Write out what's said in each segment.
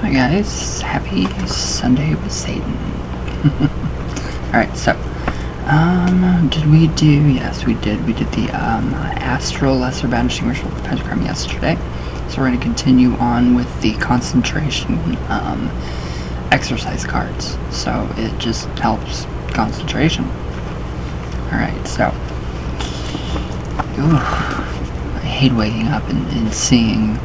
Hi guys, happy Sunday with Satan. Alright, so, did we do, yes we did the, Astral Lesser Banishing Ritual of the Pentagram yesterday. So we're going to continue on with the concentration, exercise cards. So it just helps concentration. Alright, so, I hate waking up and seeing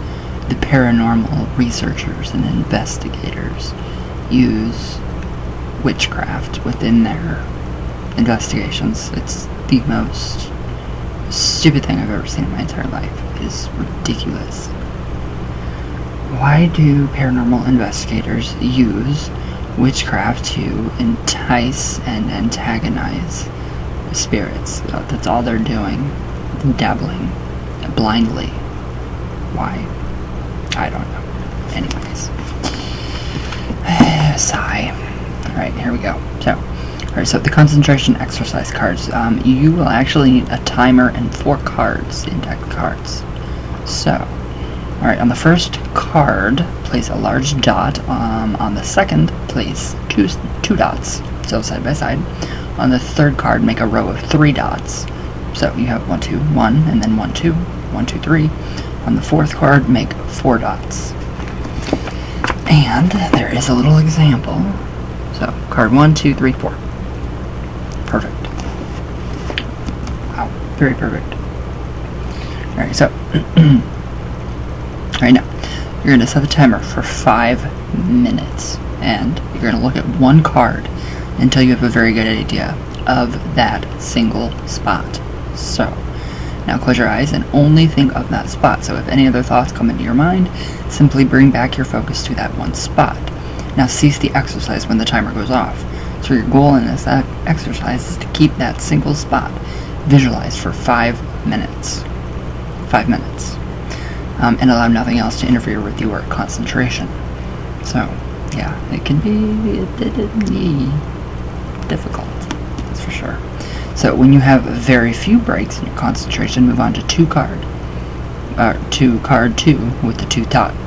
the paranormal researchers and investigators use witchcraft within their investigations. It's the most stupid thing I've ever seen in my entire life. It is ridiculous. Why do paranormal investigators use witchcraft to entice and antagonize spirits? That's all they're doing. Dabbling blindly. Why? I don't know. Anyways. Sigh. Alright, here we go. So the concentration exercise cards. You will actually need a timer and 4 cards in deck cards. So, alright, on the first card, place a large dot. On the second, place two dots. So side by side. On the third card, make a row of 3 dots. So you have 1, 2, 1, and then 1, 2, 1, 2, 3. On the fourth card, make 4 dots. And there is a little example. So, card 1, 2, 3, 4. Perfect. Wow, very perfect. Alright, so, right now, you're going to set the timer for 5 minutes. And you're going to look at one card until you have a very good idea of that single spot. So, now close your eyes and only think of that spot. So if any other thoughts come into your mind, simply bring back your focus to that one spot. Now cease the exercise when the timer goes off. So your goal in this exercise is to keep that single spot visualized for 5 minutes. 5 minutes. And allow nothing else to interfere with your concentration. So, yeah, it can be difficult, that's for sure. So when you have very few breaks in your concentration, move on to card 2 with the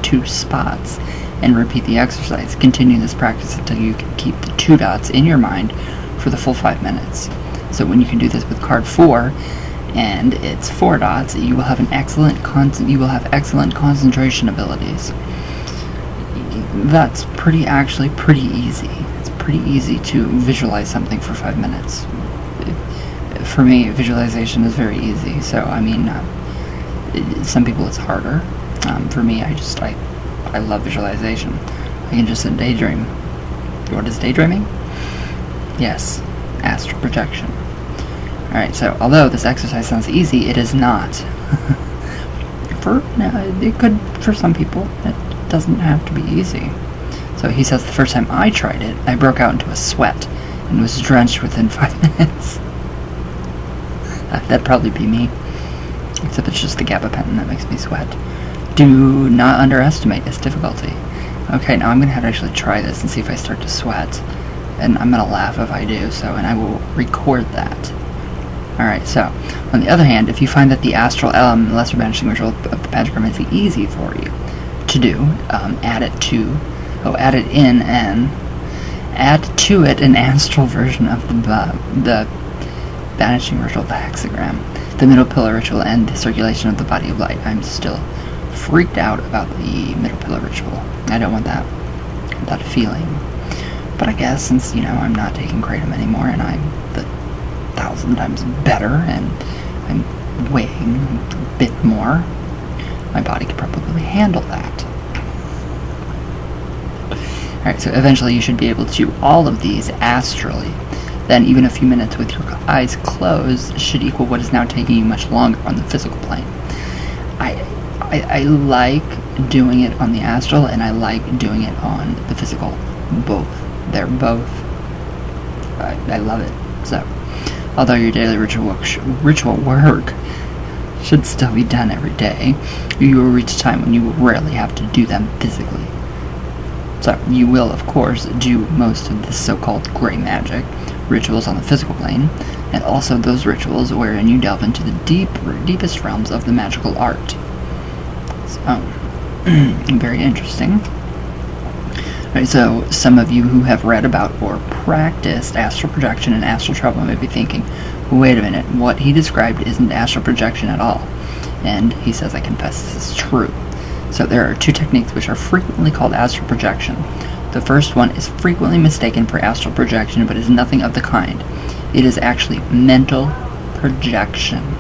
2 spots and repeat the exercise. Continue this practice until you can keep the 2 dots in your mind for the full 5 minutes. So when you can do this with card 4 and it's 4 dots, you will have excellent concentration abilities. That's actually pretty easy. It's pretty easy to visualize something for 5 minutes. For me, visualization is very easy, so I mean, some people it's harder. For me, I love visualization. I can just sit daydream. What is daydreaming? Yes, astral projection. Alright, so although this exercise sounds easy, it is not. It could for some people. It doesn't have to be easy. So he says the first time I tried it, I broke out into a sweat and was drenched within 5 minutes. That'd probably be me. Except it's just the gabapentin that makes me sweat. Do not underestimate its difficulty. Okay, now I'm going to have to actually try this and see if I start to sweat. And I'm going to laugh if I do, and I will record that. Alright, so, on the other hand, if you find that the Astral Lesser Banishing Ritual of the Pentagram is easy for you to do, add to it an astral version of the Banishing Ritual of the Hexagram, the Middle Pillar Ritual, and the Circulation of the Body of Light. I'm still freaked out about the Middle Pillar Ritual. I don't want that feeling. But I guess since, I'm not taking Kratom anymore, and I'm 1,000 times better, and I'm weighing a bit more, my body could probably handle that. Alright, so eventually you should be able to do all of these astrally. Then even a few minutes with your eyes closed should equal what is now taking you much longer on the physical plane. I like doing it on the astral, and I like doing it on the physical. Both. They're both. I love it. So, although your daily ritual work should still be done every day, you will reach a time when you will rarely have to do them physically. So, you will, of course, do most of this so-called gray magic rituals on the physical plane, and also those rituals wherein you delve into the deepest realms of the magical art. So, very interesting. Right, so some of you who have read about or practiced astral projection and astral travel may be thinking, wait a minute, what he described isn't astral projection at all. And he says, I confess this is true. So there are two techniques which are frequently called astral projection. The first one is frequently mistaken for astral projection, but is nothing of the kind. It is actually mental projection.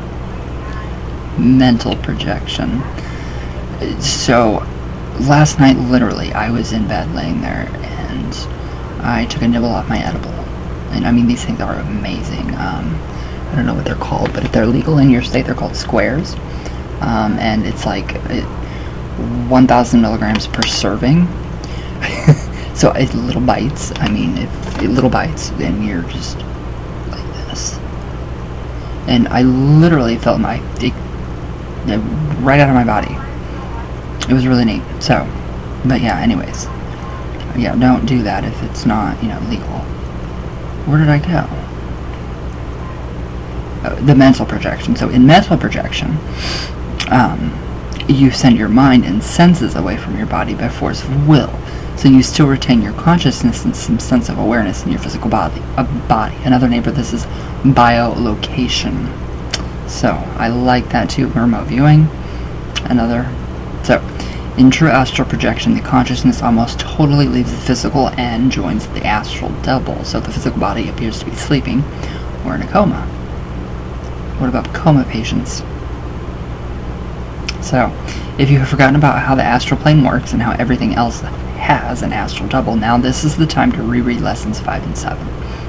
Mental projection. So last night, literally, I was in bed laying there, and I took a nibble off my edible. And I mean, these things are amazing. I don't know what they're called, but if they're legal in your state, they're called squares. And it's like 1,000 milligrams per serving. So it's little bites. I mean, if little bites, then you're just like this. And I literally felt right out of my body. It was really neat. So, but yeah, anyways. Yeah, don't do that if it's not, legal. Where did I go? The mental projection. So in mental projection, you send your mind and senses away from your body by force of will. So you still retain your consciousness and some sense of awareness in your physical body. Another name for this is biolocation. So I like that too. Remote viewing. So in true astral projection, the consciousness almost totally leaves the physical and joins the astral double. So the physical body appears to be sleeping or in a coma. What about coma patients? So, if you have forgotten about how the astral plane works and how everything else has an astral double, now this is the time to reread lessons 5 and 7.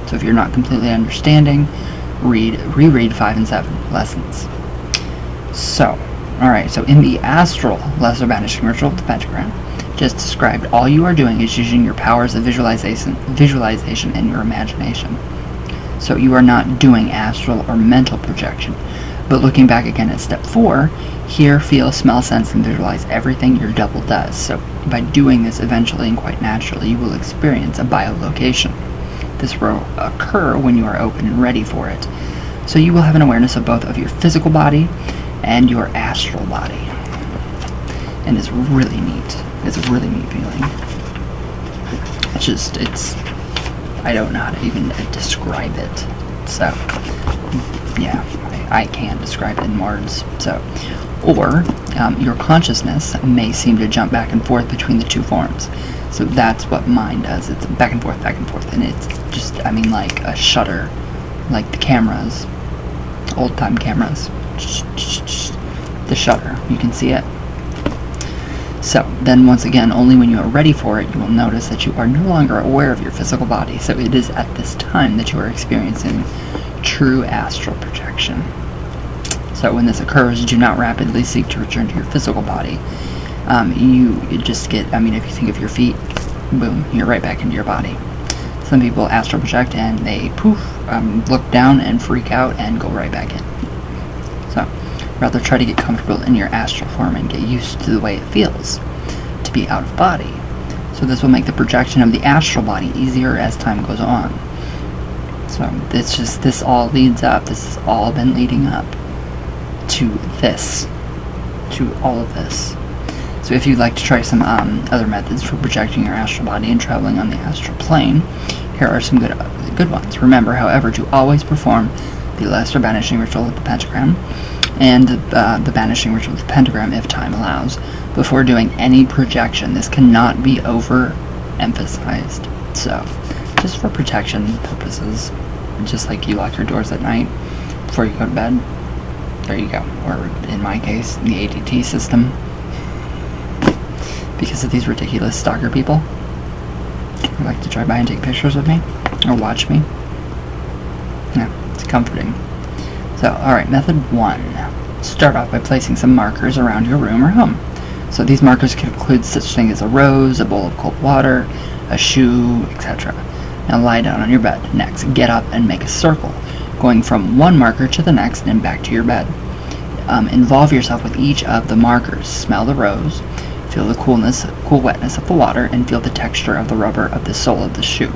So if you're not completely understanding, reread 5 and 7 lessons. So, alright, so in the astral lesser banishing ritual of the pentagram, just described, all you are doing is using your powers of visualization and your imagination. So you are not doing astral or mental projection. But looking back again at step 4, hear, feel, smell, sense, and visualize everything your double does. So by doing this eventually and quite naturally, you will experience a biolocation. This will occur when you are open and ready for it. So you will have an awareness of both of your physical body and your astral body. And it's really neat. It's a really neat feeling. I don't know how to even describe it. So, yeah. I can't describe it in words. So, or your consciousness may seem to jump back and forth between the two forms. So that's what mine does. It's back and forth, and it's just, like a shutter, like the cameras, old-time cameras. The shutter, you can see it. So then once again, only when you are ready for it, you will notice that you are no longer aware of your physical body. So it is at this time that you are experiencing true astral projection. So when this occurs, do not rapidly seek to return to your physical body. You just get, if you think of your feet, boom, you're right back into your body. Some people astral project and they poof, look down and freak out and go right back in. So rather try to get comfortable in your astral form and get used to the way it feels to be out of body. So this will make the projection of the astral body easier as time goes on. So this all leads up, this has all been leading up to all of this. So if you'd like to try some other methods for projecting your astral body and traveling on the astral plane, here are some good ones. Remember, however, to always perform the lesser banishing ritual of the pentagram and the banishing ritual of the pentagram if time allows before doing any projection. This cannot be overemphasized. So just for protection purposes, just like you lock your doors at night before you go to bed, there you go. Or in my case, the ADT system, because of these ridiculous stalker people who like to drive by and take pictures of me or watch me. Yeah, it's comforting. So, alright, method 1. Start off by placing some markers around your room or home. So these markers can include such things as a rose, a bowl of cold water, a shoe, etc. Now lie down on your bed. Next, get up and make a circle, going from one marker to the next and back to your bed. Involve yourself with each of the markers. Smell the rose, feel the cool wetness of the water, and feel the texture of the rubber of the sole of the shoe.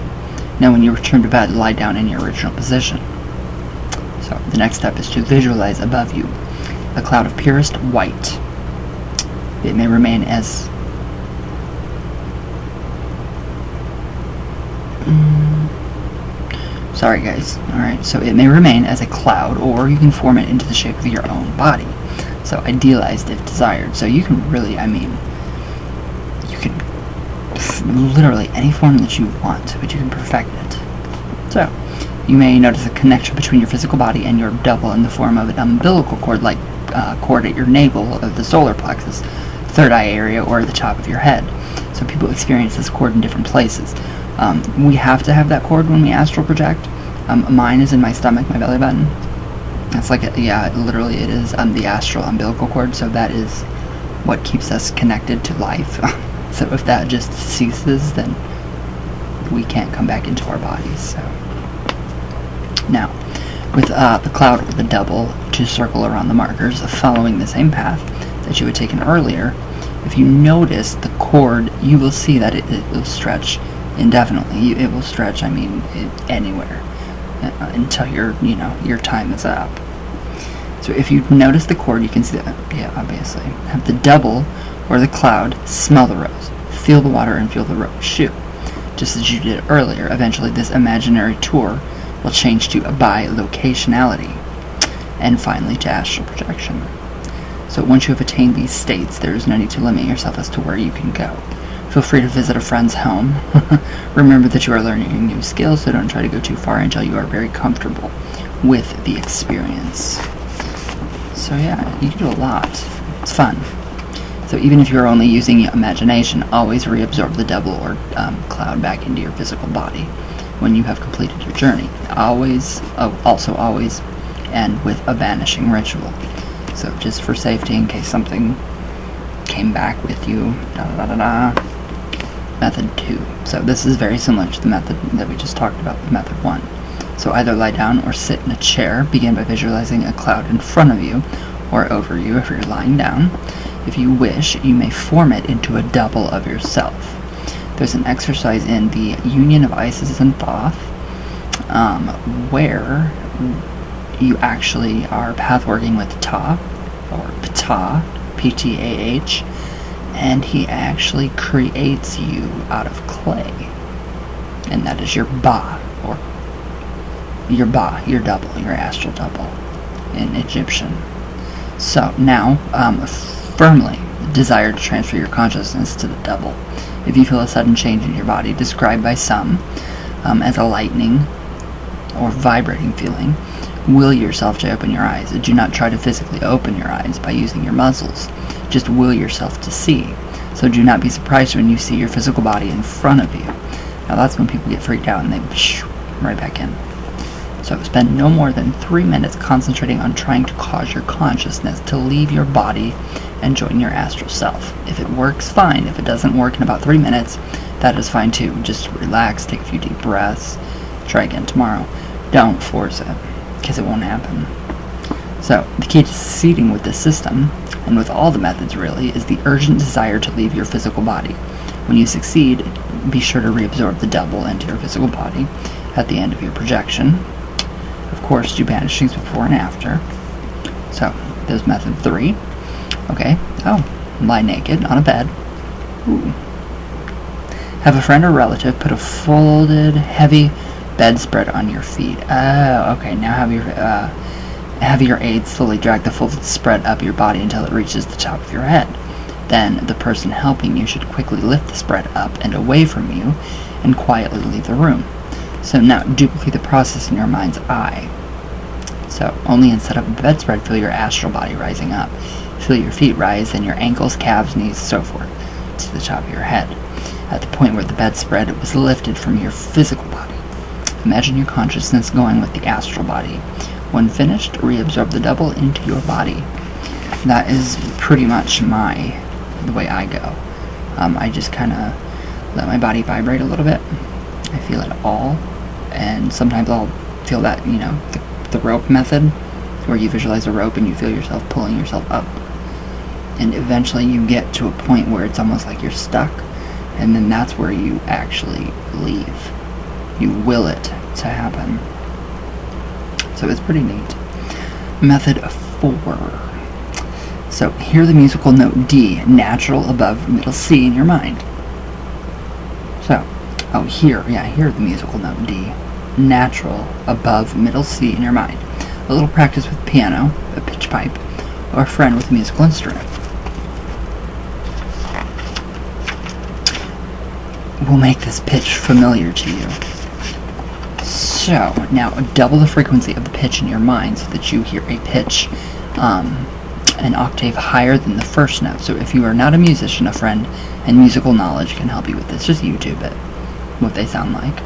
Now when you return to bed, lie down in your original position. So the next step is to visualize above you a cloud of purest white. It may remain as Sorry guys. Alright, so it may remain as a cloud, or you can form it into the shape of your own body. So idealized if desired. So you can really, you can literally any form that you want, but you can perfect it. So you may notice a connection between your physical body and your double in the form of an umbilical cord, like cord at your navel of the solar plexus, third eye area, or the top of your head. So people experience this cord in different places. We have to have that cord when we astral project. Mine is in my stomach, my belly button. It's like, literally it is the astral umbilical cord, so that is what keeps us connected to life. So if that just ceases, then we can't come back into our bodies. So now, with the cloud or the double to circle around the markers, following the same path that you had taken earlier, if you notice the cord, you will see that it will stretch indefinitely. It will stretch, anywhere until your time is up. So if you notice the cord, you can see that, obviously. Have the double or the cloud smell the rose, feel the water, and feel the rose shoot. Just as you did earlier, eventually this imaginary tour will change to bilocationality, and finally to astral projection. So once you have attained these states, there is no need to limit yourself as to where you can go. Feel free to visit a friend's home. Remember that you are learning new skills, so don't try to go too far until you are very comfortable with the experience. So you can do a lot. It's fun. So even if you're only using your imagination, always reabsorb the double or cloud back into your physical body when you have completed your journey. Always end with a vanishing ritual. So just for safety, in case something came back with you, Method 2. So this is very similar to the method that we just talked about, method 1. So either lie down or sit in a chair. Begin by visualizing a cloud in front of you or over you if you're lying down. If you wish, you may form it into a double of yourself. There's an exercise in the Union of Isis and Thoth where you actually are pathworking with Ptah, or Ptah, P-T-A-H, and he actually creates you out of clay. And that is your Ba, or your double, your astral double in Egyptian. So now, firmly desire to transfer your consciousness to the double. If you feel a sudden change in your body, described by some as a lightning or vibrating feeling, will yourself to open your eyes. Do not try to physically open your eyes by using your muscles. Just will yourself to see. So do not be surprised when you see your physical body in front of you. Now that's when people get freaked out and they right back in. So spend no more than 3 minutes concentrating on trying to cause your consciousness to leave your body and join your astral self. If it works, fine. If it doesn't work in about 3 minutes, that is fine too. Just relax, take a few deep breaths, try again tomorrow. Don't force it, because it won't happen. So the key to succeeding with this system, and with all the methods really, is the urgent desire to leave your physical body. When you succeed, be sure to reabsorb the double into your physical body at the end of your projection. Of course, do banishings before and after. So there's method 3. Okay. Lie naked on a bed. Ooh. Have a friend or relative put a folded, heavy bedspread on your feet. Okay. Now have your aide slowly drag the folded spread up your body until it reaches the top of your head. Then the person helping you should quickly lift the spread up and away from you and quietly leave the room. So now duplicate the process in your mind's eye. So only instead of a bedspread, feel your astral body rising up. Feel your feet rise, then your ankles, calves, knees, so forth, to the top of your head, at the point where the bedspread was lifted from your physical body. Imagine your consciousness going with the astral body. When finished, reabsorb the double into your body. That is pretty much the way I go. I just kind of let my body vibrate a little bit. I feel it all, and sometimes I'll feel that, the rope method, where you visualize a rope and you feel yourself pulling yourself up. And eventually you get to a point where it's almost like you're stuck, and then that's where you actually leave. You will it to happen. So it's pretty neat. Method 4. So hear the musical note D, natural above middle C in your mind. So Oh, here the musical note D. Natural, above, middle C in your mind. A little practice with piano, a pitch pipe, or a friend with a musical instrument. Will make this pitch familiar to you. So, now double the frequency of the pitch in your mind so that you hear a pitch an octave higher than the first note. So if you are not a musician, a friend and musical knowledge can help you with this. Just YouTube it, what they sound like.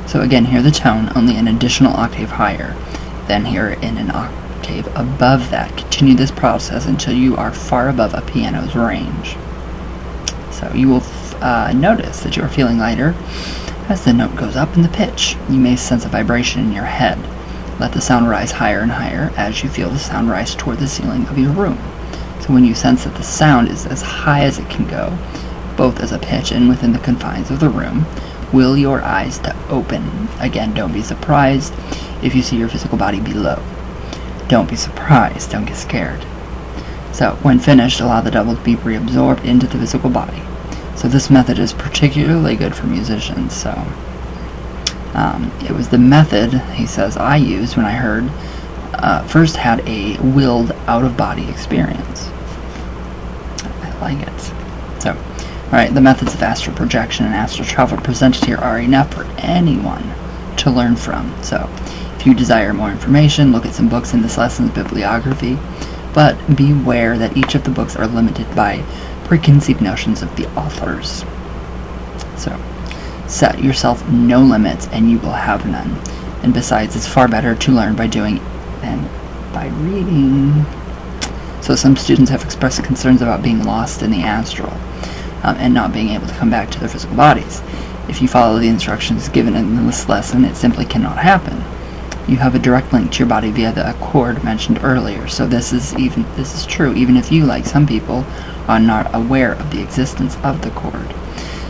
So again, hear the tone only an additional octave higher, then hear it in an octave above that. Continue this process until you are far above a piano's range. So you will notice that you are feeling lighter as the note goes up in the pitch. You may sense a vibration in your head. Let the sound rise higher and higher as you feel the sound rise toward the ceiling of your room. So when you sense that the sound is as high as it can go, both as a pitch and within the confines of the room, will your eyes to open. Again, don't be surprised if you see your physical body below. Don't be surprised, don't get scared. So when finished, allow the double to be reabsorbed into the physical body. So this method is particularly good for musicians. So it was the method, he says, I used when I first had a willed out-of-body experience. I like it. So, alright, the methods of astral projection and astral travel presented here are enough for anyone to learn from. So, if you desire more information, look at some books in this lesson's bibliography, but beware that each of the books are limited by preconceived notions of the authors. So, set yourself no limits and you will have none. And besides, it's far better to learn by doing than by reading. So some students have expressed concerns about being lost in the astral and not being able to come back to their physical bodies. If you follow the instructions given in this lesson, it simply cannot happen. You have a direct link to your body via the cord mentioned earlier. So this is true even if you, like some people, are not aware of the existence of the cord.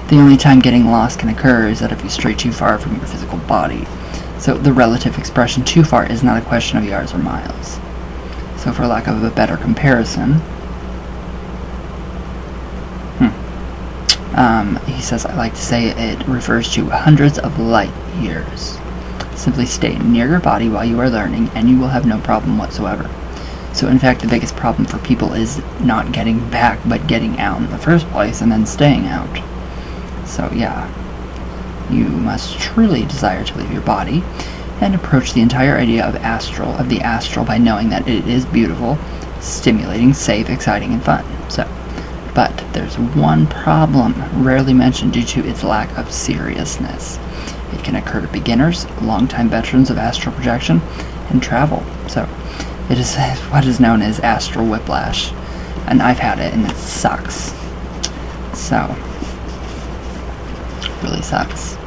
The only time getting lost can occur is that if you stray too far from your physical body. So the relative expression too far is not a question of yards or miles. So for lack of a better comparison, he says, I like to say it refers to hundreds of light years. Simply stay near your body while you are learning and you will have no problem whatsoever. So in fact, the biggest problem for people is not getting back, but getting out in the first place and then staying out. So yeah, you must truly desire to leave your body and approach the entire idea of the astral by knowing that it is beautiful, stimulating, safe, exciting, and fun. So, but there's one problem rarely mentioned due to its lack of seriousness. It can occur to beginners, longtime veterans of astral projection, and travel. So, it is what is known as astral whiplash, and I've had it, and it sucks. So, really sucks.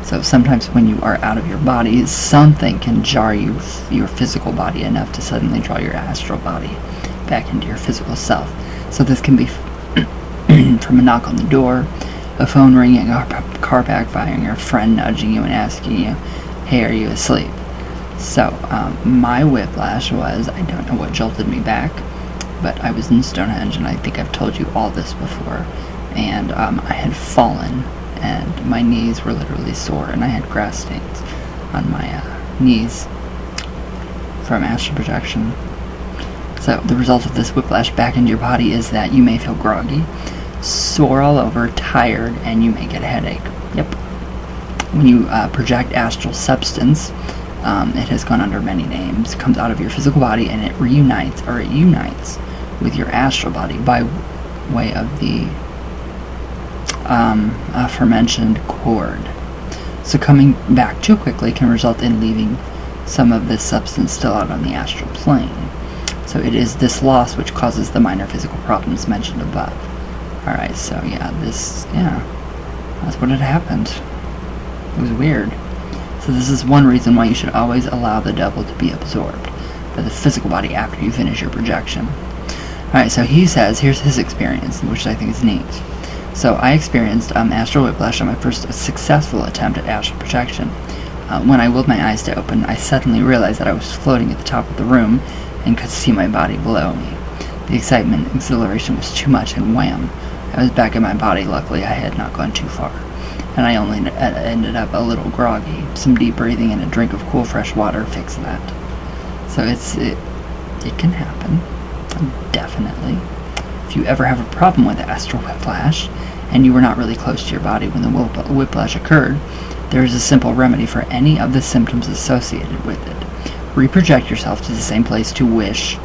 So sometimes when you are out of your body, something can jar your physical body enough to suddenly draw your astral body back into your physical self. So this can be from a knock on the door, a phone ringing, a car backfiring, or a friend nudging you and asking you, hey, are you asleep? So my whiplash was, I don't know what jolted me back, but I was in Stonehenge, and I think I've told you all this before, and I had fallen, and my knees were literally sore, and I had grass stains on my knees from astral projection. So the result of this whiplash back into your body is that you may feel groggy, sore all over, tired, and you may get a headache. Yep. When you project astral substance, it has gone under many names, comes out of your physical body, and it unites with your astral body by way of the aforementioned cord. So coming back too quickly can result in leaving some of this substance still out on the astral plane. So it is this loss which causes the minor physical problems mentioned above. Alright, so that's what had happened. It was weird. So this is one reason why you should always allow the double to be absorbed by the physical body after you finish your projection. Alright, so he says, here's his experience, which I think is neat. So I experienced astral whiplash on my first successful attempt at astral projection. When I willed my eyes to open, I suddenly realized that I was floating at the top of the room and could see my body below me. The excitement and exhilaration was too much, and wham! I was back in my body. Luckily, I had not gone too far, and I only ended up a little groggy. Some deep breathing and a drink of cool, fresh water fixed that. So it can happen, definitely. If you ever have a problem with astral whiplash, and you were not really close to your body when the whiplash occurred, there is a simple remedy for any of the symptoms associated with it. Reproject yourself to the same place to which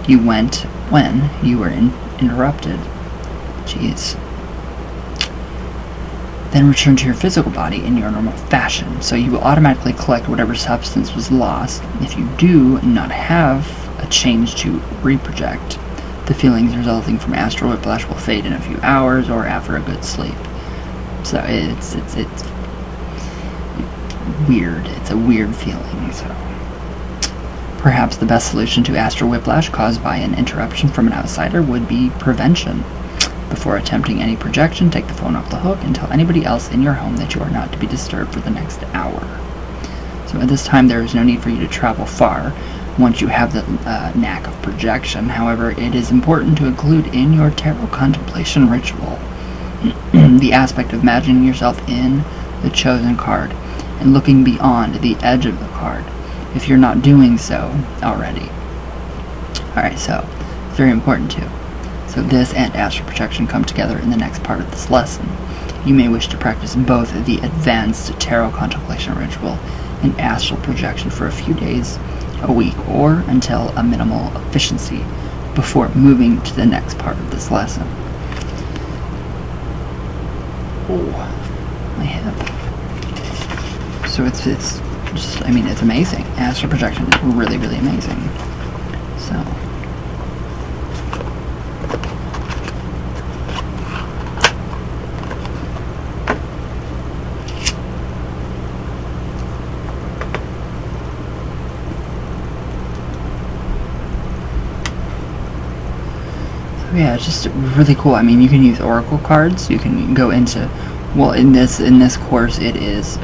you went when you were interrupted. Jeez. Then return to your physical body in your normal fashion, so you will automatically collect whatever substance was lost. If you do not have a change to reproject, the feelings resulting from astral whiplash will fade in a few hours or after a good sleep. So it's weird. It's a weird feeling. So perhaps the best solution to astral whiplash caused by an interruption from an outsider would be prevention. Before attempting any projection, take the phone off the hook and tell anybody else in your home that you are not to be disturbed for the next hour. So at this time, there is no need for you to travel far once you have the knack of projection. However, it is important to include in your tarot contemplation ritual the aspect of imagining yourself in the chosen card and looking beyond the edge of the card, if you're not doing so already. Alright, so it's very important too. So this and astral projection come together in the next part of this lesson. You may wish to practice both the advanced tarot contemplation ritual and astral projection for a few days, a week, or until a minimal efficiency before moving to the next part of this lesson. Oh, my hip. So it's just, it's amazing. Astral projection is really, really amazing. So yeah, it's just really cool. I mean, you can use oracle cards. You can go into, well, in this course, it is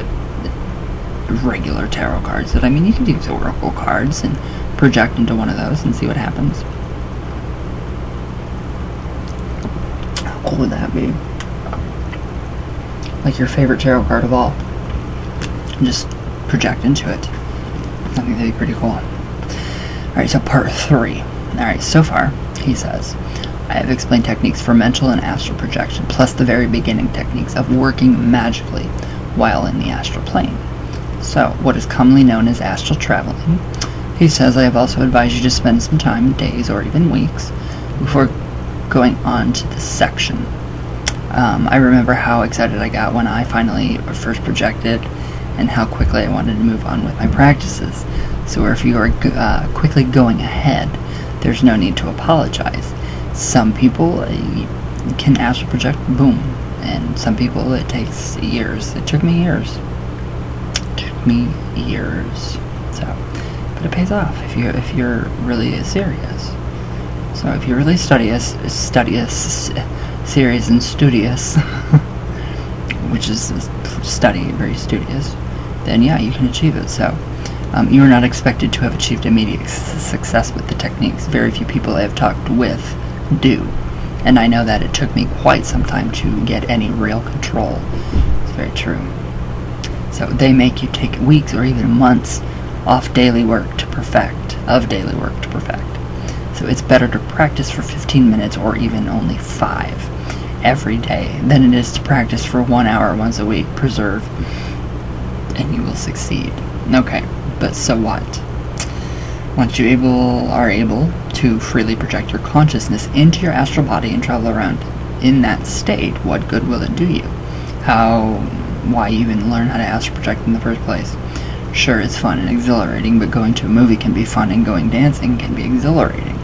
regular tarot cards. But I mean, you can use oracle cards and project into one of those and see what happens. How cool would that be? Like your favorite tarot card of all. And just project into it. I think that'd be pretty cool. Alright, so part 3. Alright, so far, he says, I have explained techniques for mental and astral projection, plus the very beginning techniques of working magically while in the astral plane. So, what is commonly known as astral traveling. He says, I have also advised you to spend some time, days or even weeks, before going on to this section. I remember how excited I got when I finally first projected and how quickly I wanted to move on with my practices. So if you are quickly going ahead, there's no need to apologize. Some people can astral project, boom, and some people it takes years. It took me years. So, but it pays off if you're really serious. So if you're really serious and studious, which is study, very studious, then yeah, you can achieve it. So you are not expected to have achieved immediate success with the techniques. Very few people I have talked with do, and I know that it took me quite some time to get any real control. It's very true. So they make you take weeks or even months off daily work to perfect. So it's better to practice for 15 minutes or even only 5 every day than it is to practice for 1 hour once a week. Preserve, and you will succeed. Okay, but so what? Once you are able to freely project your consciousness into your astral body and travel around in that state, what good will it do you? Why even learn how to astral project in the first place? Sure, it's fun and exhilarating, but going to a movie can be fun and going dancing can be exhilarating.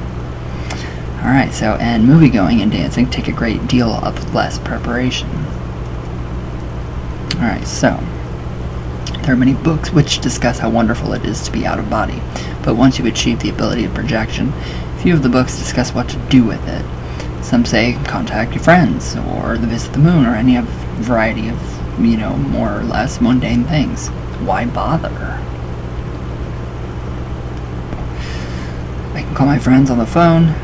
Alright, so, and movie going and dancing take a great deal of less preparation. Alright, so, there are many books which discuss how wonderful it is to be out of body, but once you achieve the ability of projection, few of the books discuss what to do with it. Some say contact your friends, or visit the moon, or any variety of, more or less mundane things. Why bother? I can call my friends on the phone.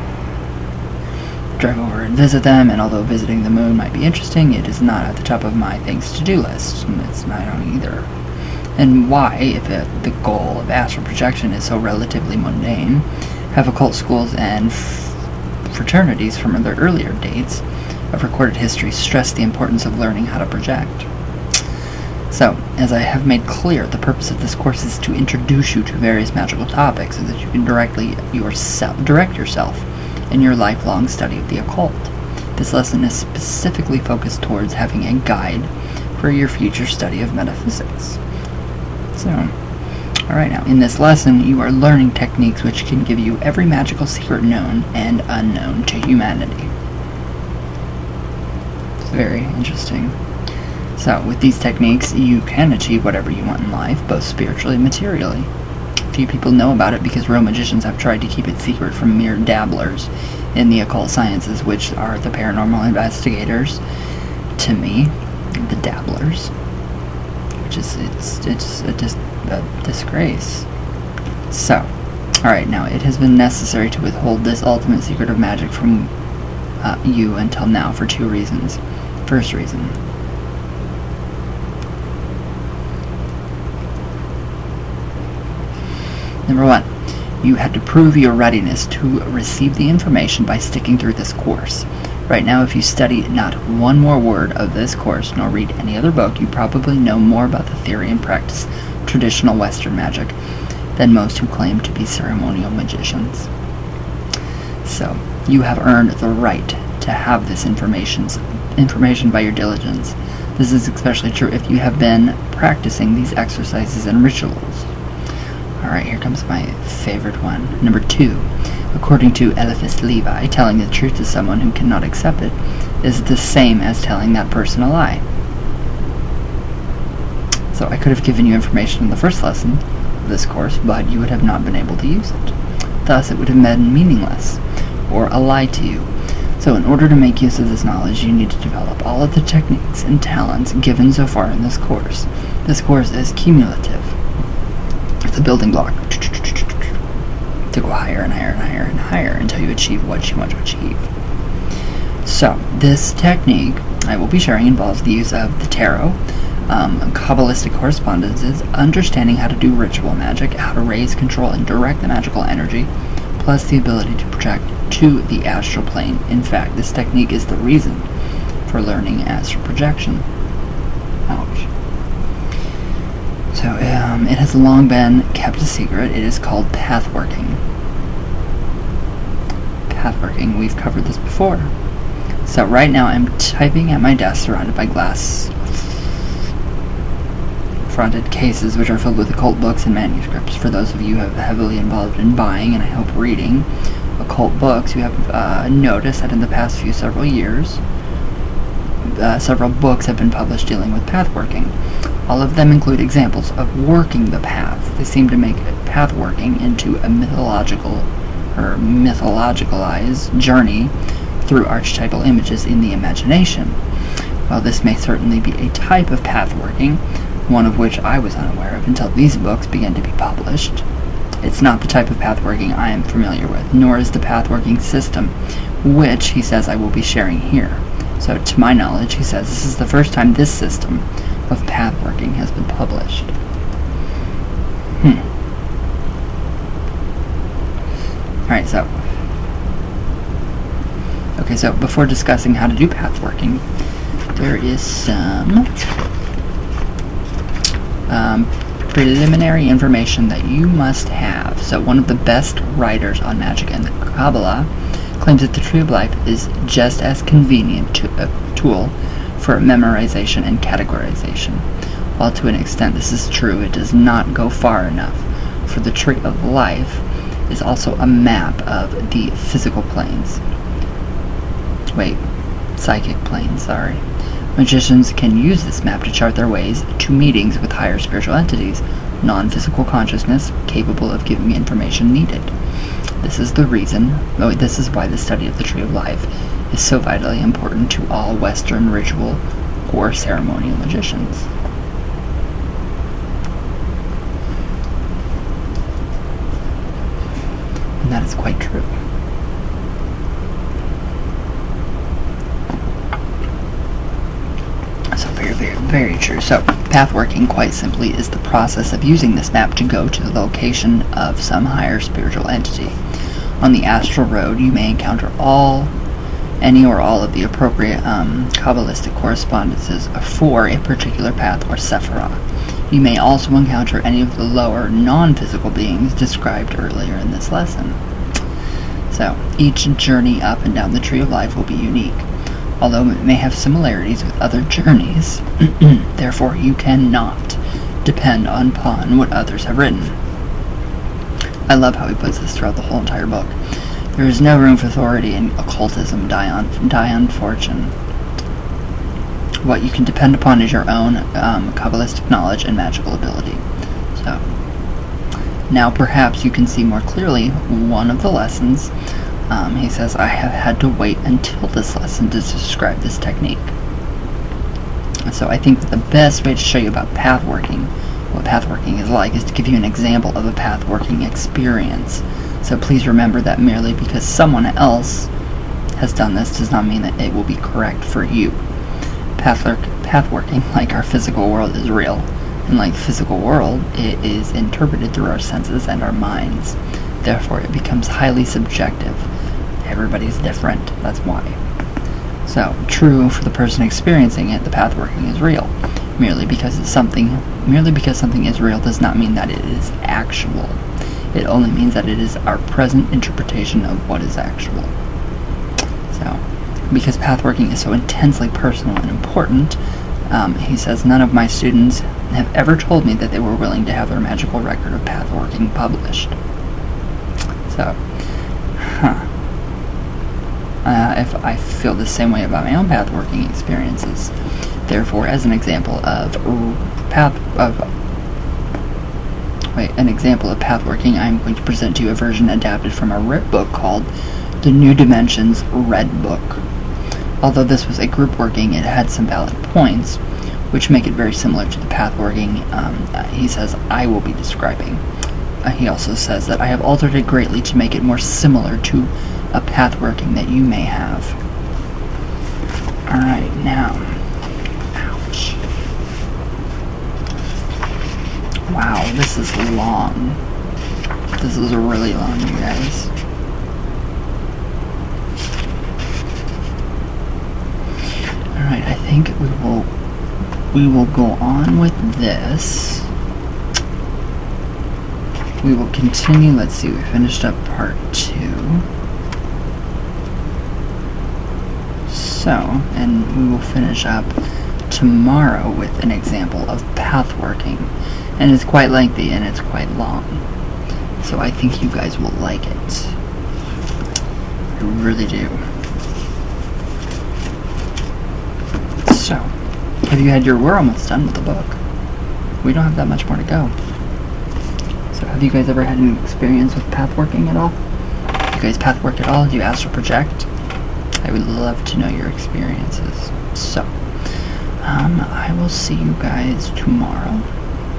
drive over and visit them, and although visiting the moon might be interesting, it is not at the top of my things-to-do list. It's not on either. And why, if the goal of astral projection is so relatively mundane, have occult schools and fraternities from their earlier dates of recorded history stress the importance of learning how to project? So, as I have made clear, the purpose of this course is to introduce you to various magical topics so that you can direct yourself in your lifelong study of the occult. This lesson is specifically focused towards having a guide for your future study of metaphysics. So, alright, now, in this lesson, you are learning techniques which can give you every magical secret known and unknown to humanity. It's very interesting. So, with these techniques, you can achieve whatever you want in life, both spiritually and materially. Few people know about it because real magicians have tried to keep it secret from mere dabblers in the occult sciences, which are the paranormal investigators. To me, the dabblers. Which is, it's a disgrace. So, alright, now, it has been necessary to withhold this ultimate secret of magic from you until now for two reasons. First reason. Number one, you had to prove your readiness to receive the information by sticking through this course. Right now, if you study not one more word of this course, nor read any other book, you probably know more about the theory and practice traditional Western magic than most who claim to be ceremonial magicians. So, you have earned the right to have this information by your diligence. This is especially true if you have been practicing these exercises and rituals. Alright, here comes my favorite one. Number 2. According to Eliphas Levi, telling the truth to someone who cannot accept it is the same as telling that person a lie. So I could have given you information in the first lesson of this course, but you would have not been able to use it. Thus, it would have been meaningless, or a lie to you. So in order to make use of this knowledge, you need to develop all of the techniques and talents given so far in this course. This course is cumulative. It's a building block to go higher and higher and higher and higher until you achieve what you want to achieve. So, this technique I will be sharing involves the use of the tarot, Kabbalistic correspondences, understanding how to do ritual magic, how to raise, control, and direct the magical energy, plus the ability to project to the astral plane. In fact, this technique is the reason for learning astral projection. Ouch. So, it has long been kept a secret. It is called pathworking. Pathworking, we've covered this before. So right now I'm typing at my desk surrounded by glass-fronted cases which are filled with occult books and manuscripts. For those of you who have heavily involved in buying, and I hope reading, occult books, you have noticed that in the past several years, several books have been published dealing with pathworking. All of them include examples of working the path. They seem to make pathworking into a mythologicalized journey through archetypal images in the imagination. While this may certainly be a type of pathworking, one of which I was unaware of until these books began to be published, it's not the type of pathworking I am familiar with, nor is the pathworking system, which he says I will be sharing here. So to my knowledge, he says this is the first time this system of pathworking has been published. Alright, so before discussing how to do pathworking, there is some preliminary information that you must have. So one of the best writers on magic and the Kabbalah claims that the Tree of Life is just as convenient a tool for memorization and categorization. While to an extent this is true, it does not go far enough, for the Tree of Life is also a map of the physical planes. Psychic planes, sorry. Magicians can use this map to chart their ways to meetings with higher spiritual entities, non-physical consciousness capable of giving information needed. This is why the study of the Tree of Life is so vitally important to all Western ritual or ceremonial magicians. And that is quite true. very, very true. So, pathworking, quite simply, is the process of using this map to go to the location of some higher spiritual entity. On the astral road, you may encounter any or all of the appropriate Kabbalistic correspondences for a particular path or sephirah. You may also encounter any of the lower, non-physical beings described earlier in this lesson. So, each journey up and down the Tree of Life will be unique, although it may have similarities with other journeys. Therefore, you cannot depend upon what others have written. I love how he puts this throughout the whole entire book. There is no room for authority in occultism, die on fortune. What you can depend upon is your own Kabbalistic knowledge and magical ability. So, now perhaps you can see more clearly one of the lessons. He says, I have had to wait until this lesson to describe this technique. So I think that the best way to show you about pathworking, what pathworking is like, is to give you an example of a pathworking experience. So please remember that merely because someone else has done this does not mean that it will be correct for you. Pathworking, like our physical world, is real. And like the physical world, it is interpreted through our senses and our minds. Therefore, it becomes highly subjective. Everybody's different, that's why. So, true for the person experiencing it, the pathworking is real. Merely because something is real does not mean that it is actual. It only means that it is our present interpretation of what is actual. So, because pathworking is so intensely personal and important, he says, none of my students have ever told me that they were willing to have their magical record of pathworking published. So, if I feel the same way about my own pathworking experiences. Therefore, as an example of pathworking, I'm going to present to you a version adapted from a RIP book called The New Dimensions Red Book. Although this was a group working, it had some valid points, which make it very similar to the pathworking he says I will be describing. He also says that I have altered it greatly to make it more similar to a pathworking that you may have. Alright, now. Ouch. Wow, this is long. This is really long, you guys. Alright, I think we will go on with this. We will continue. Let's see, we finished up part 2. So, and we will finish up tomorrow with an example of pathworking. And it's quite lengthy and it's quite long. So I think you guys will like it. I really do. So, have you had we're almost done with the book. We don't have that much more to go. So have you guys ever had any experience with pathworking at all? Do you guys pathwork at all? Do you astral project? I would love to know your experiences. So, I will see you guys tomorrow.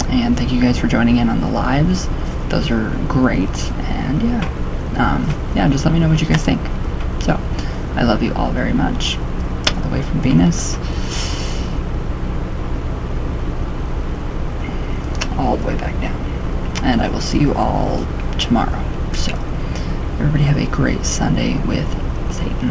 And thank you guys for joining in on the lives. Those are great. And yeah, just let me know what you guys think. So, I love you all very much. All the way from Venus. All the way back down. And I will see you all tomorrow. So, everybody have a great Sunday with Satan.